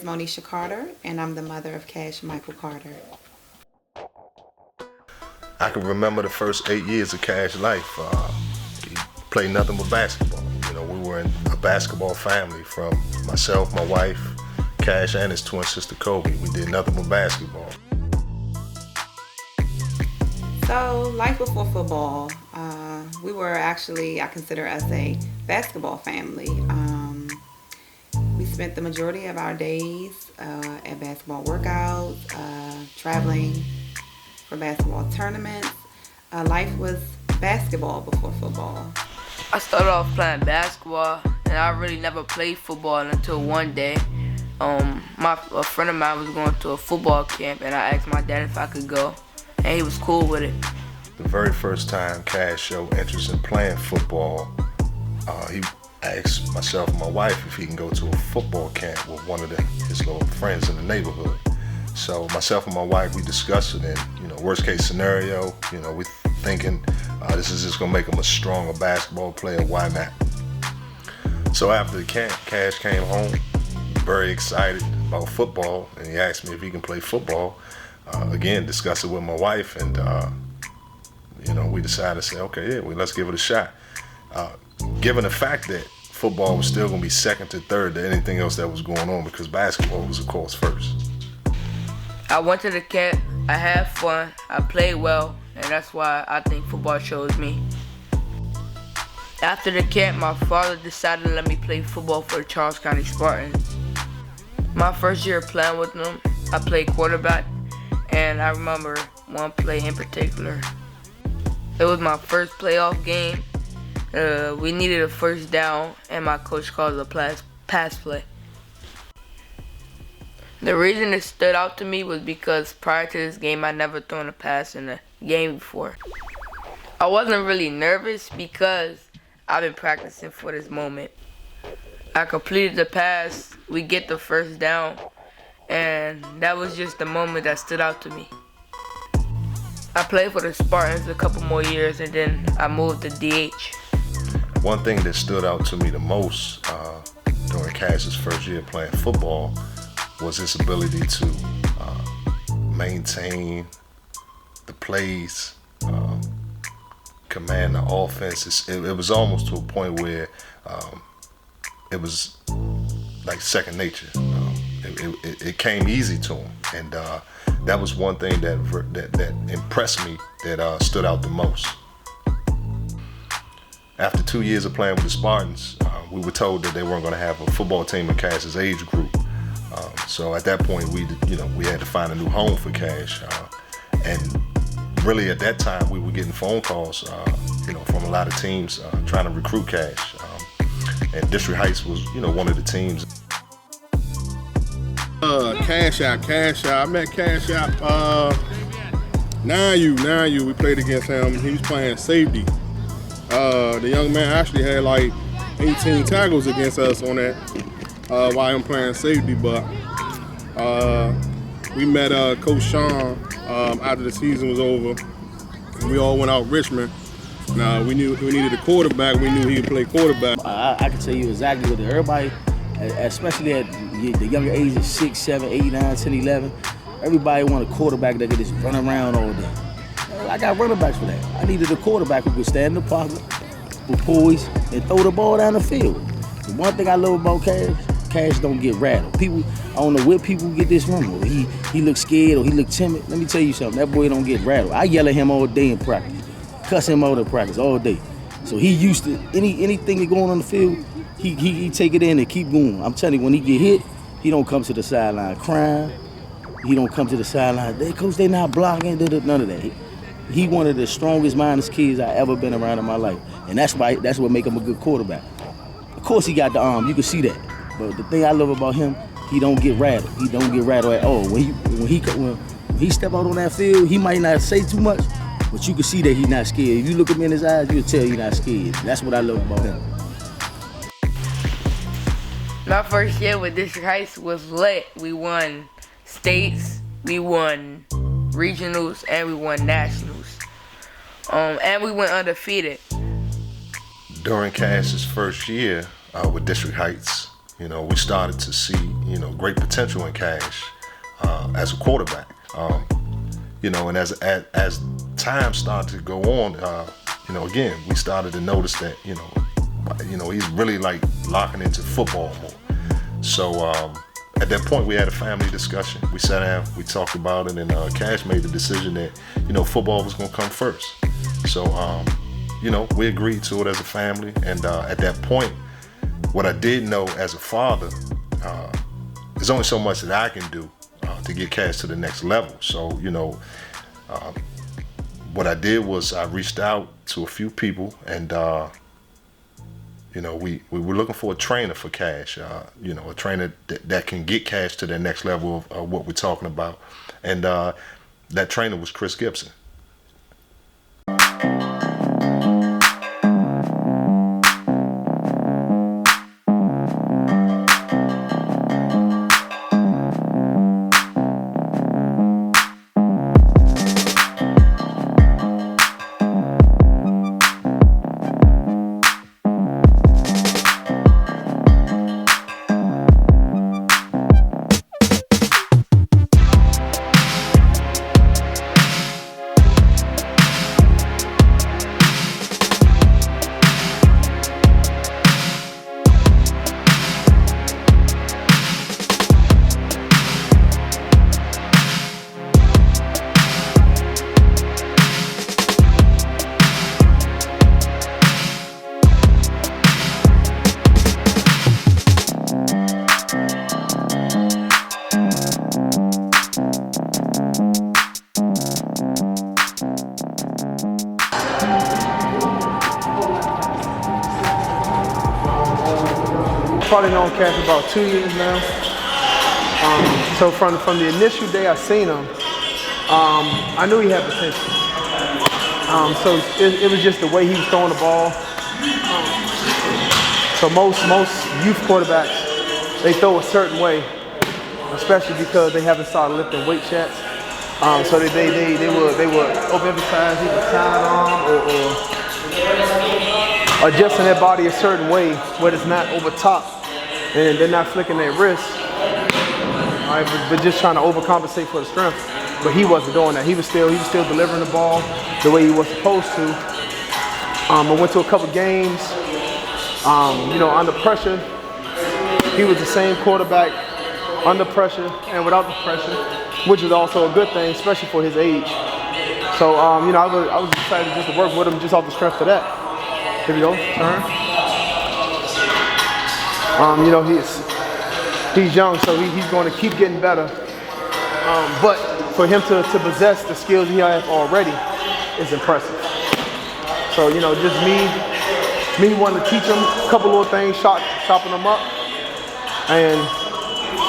is Monisha Carter, and I'm the mother of Cash Michael Carter. I can remember the first 8 years of Cash life. He played nothing but basketball. You know, we were in a basketball family from myself, my wife, Cash, and his twin sister Kobe. We did nothing but basketball. So, life before football, we were actually, I consider us a basketball family. We spent the majority of our days at basketball workouts, traveling for basketball tournaments. Life was basketball before football. I started off playing basketball, and I really never played football until one day. A friend of mine was going to a football camp, and I asked my dad if I could go, and he was cool with it. The very first time Cash showed interest in playing football, he asked myself and my wife if he can go to a football camp with one of his little friends in the neighborhood. So myself and my wife, we discussed it, and worst case scenario, we thinking this is just gonna make him a stronger basketball player. Why not? So after the camp, Cash came home, very excited about football, and he asked me if he can play football. Again, discussed it with my wife, and we decided to say, okay, yeah, let's give it a shot. Given the fact that football was still gonna be second to third to anything else that was going on, because basketball was, of course, first. I went to the camp, I had fun, I played well, and that's why I think football chose me. After the camp, my father decided to let me play football for the Charles County Spartans. My first year playing with them, I played quarterback, and I remember one play in particular. It was my first playoff game. We needed a first down, and my coach called it a pass play. The reason it stood out to me was because prior to this game, I never thrown a pass in a game before. I wasn't really nervous because I've been practicing for this moment. I completed the pass, we get the first down, and that was just the moment that stood out to me. I played for the Spartans a couple more years, and then I moved to DH. One thing that stood out to me the most during Cash's first year playing football was his ability to maintain the plays, command the offense. It was almost to a point where it was like second nature. It came easy to him, and that was one thing that impressed me, that stood out the most. After 2 years of playing with the Spartans, we were told that they weren't going to have a football team in Cash's age group. So at that point, we had to find a new home for Cash, and really at that time we were getting phone calls, from a lot of teams trying to recruit Cash, and District Heights was, one of the teams. Cash out. I met Cash out. 9U. We played against him. He was playing safety. The young man actually had like 18 tackles against us on that while I'm playing safety. But we met Coach Sean after the season was over. We all went out Richmond. Now we knew we needed a quarterback. We knew he could play quarterback. I can tell you exactly what everybody, especially at the younger ages, 6, 7, 8, 9, 10, 11, everybody want a quarterback that could just run around all day. I got running backs for that. I needed a quarterback who could stand in the pocket with poise and throw the ball down the field. The one thing I love about Cash don't get rattled. People, I don't know where people get this from. Or he looks scared or he look timid. Let me tell you something, that boy don't get rattled. I yell at him all day in practice, cuss him out in practice all day. So he used to, anything that going on the field, he take it in and keep going. I'm telling you, when he get hit, he don't come to the sideline crying. He don't come to the sideline, coach, they not blocking, none of that. He one of the strongest minded kids I ever been around in my life. And that's what make him a good quarterback. Of course he got the arm, you can see that. But the thing I love about him, he don't get rattled. He don't get rattled at all. When he step out on that field, he might not say too much, but you can see that he's not scared. If you look him in his eyes, you'll tell he's not scared. That's what I love about him. My first year with District Heights was lit. We won states, we won regionals, and we won nationals. And we went undefeated. During Cash's first year with District Heights, You know, we started to see, you know, great potential in Cash as a quarterback. You know, and as time started to go on, you know, again, we started to notice that, you know, he's really like locking into football more. So at that point, we had a family discussion. We sat down, we talked about it, and Cash made the decision that, you know, football was gonna come first. So, you know, we agreed to it as a family. And at that point, what I did know as a father, there's only so much that I can do to get Cash to the next level. So, you know, what I did was I reached out to a few people, and you know, we were looking for a trainer for Cash. You know, a trainer that can get Cash to the next level of what we're talking about. And that trainer was Chris Gibson. Probably known Cash about 2 years now. So from the initial day I seen him, I knew he had potential. So it was just the way he was throwing the ball. So most youth quarterbacks, they throw a certain way, especially because they haven't started lifting weights yet. So they would overemphasize either sidearm or adjusting their body a certain way where it's not over top and they're not flicking their wrist. All right, but just trying to overcompensate for the strength. But he wasn't doing that. He was still delivering the ball the way he was supposed to. I went to a couple games. You know, under pressure, he was the same quarterback under pressure and without the pressure, which is also a good thing, especially for his age. So, you know, I was excited just to work with him just off the strength of that. Here we go, turn. You know, he's young, so he's going to keep getting better. But for him to possess the skills he has already is impressive. So, you know, just me wanting to teach him a couple little things, chopping them up, and,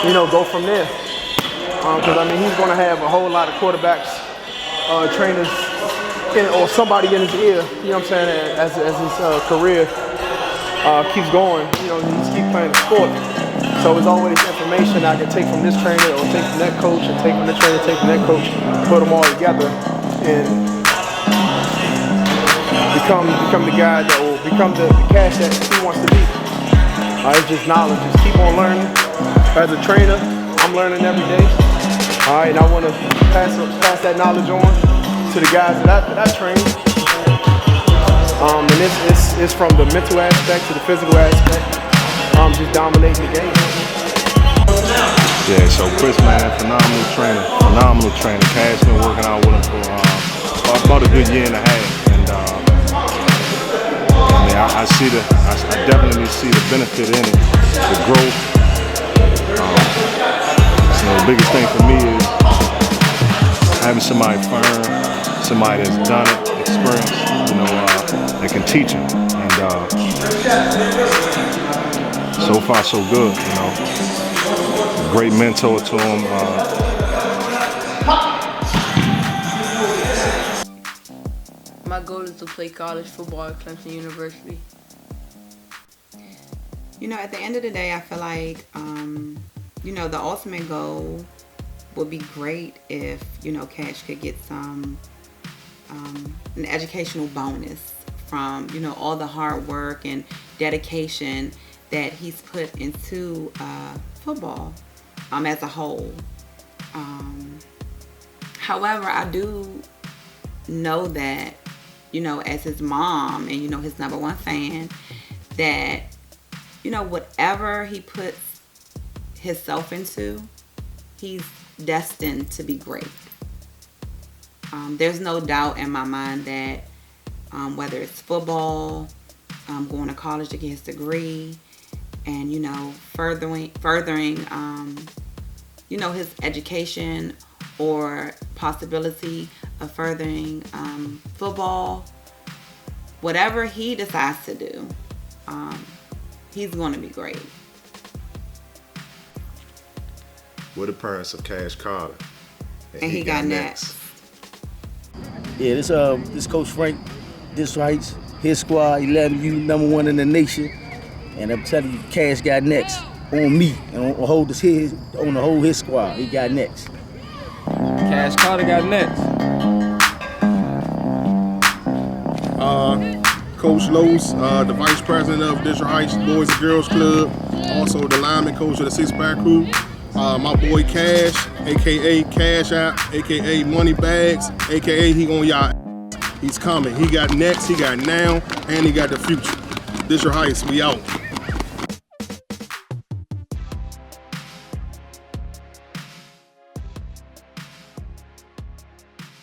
you know, go from there. Because, I mean, he's going to have a whole lot of quarterbacks, trainers, or somebody in his ear, you know what I'm saying, as his career keeps going, you know, he keeps playing the sport. So it's always information I can take from this trainer or take from that coach and take from this trainer, take from that coach, put them all together and become the guy that will become the Cash that he wants to be. It's just knowledge, just keep on learning. As a trainer, I'm learning every day. All right, and I want to pass that knowledge on to the guys that I train. And it's from the mental aspect to the physical aspect. Just dominating the game. Yeah, so Chris, man, phenomenal trainer. Cash been working out with him for about a good year and a half. And I mean, I definitely see the benefit in it, the growth. You know, the biggest thing for me is having somebody firm, somebody that's done it, experienced, you know, that can teach him. And so far, so good, you know. Great mentor to him. My goal is to play college football at Clemson University. You know, at the end of the day, I feel like, you know, the ultimate goal would be great if, you know, Cash could get some, an educational bonus from, you know, all the hard work and dedication that he's put into football as a whole. However, I do know that, as his mom and, his number one fan, that, whatever he puts himself into, he's destined to be great. There's no doubt in my mind that whether it's football, going to college to get his degree, and furthering his education, or possibility of furthering football, whatever he decides to do, he's going to be great. We're the parents of Cash Carter. And he got next. Yeah, this Coach Frank, District Heights, his squad, 11U, number one in the nation. And I'm telling you, Cash got next on me and on the whole his squad. He got next. Cash Carter got next. Coach Los, the vice president of District Heights Boys and Girls Club, also the lineman coach of the six-pack crew. My boy Cash, aka Cash App, aka Money Bags, aka he on y'all. He's coming. He got next, he got now, and he got the future. District Heights, we out.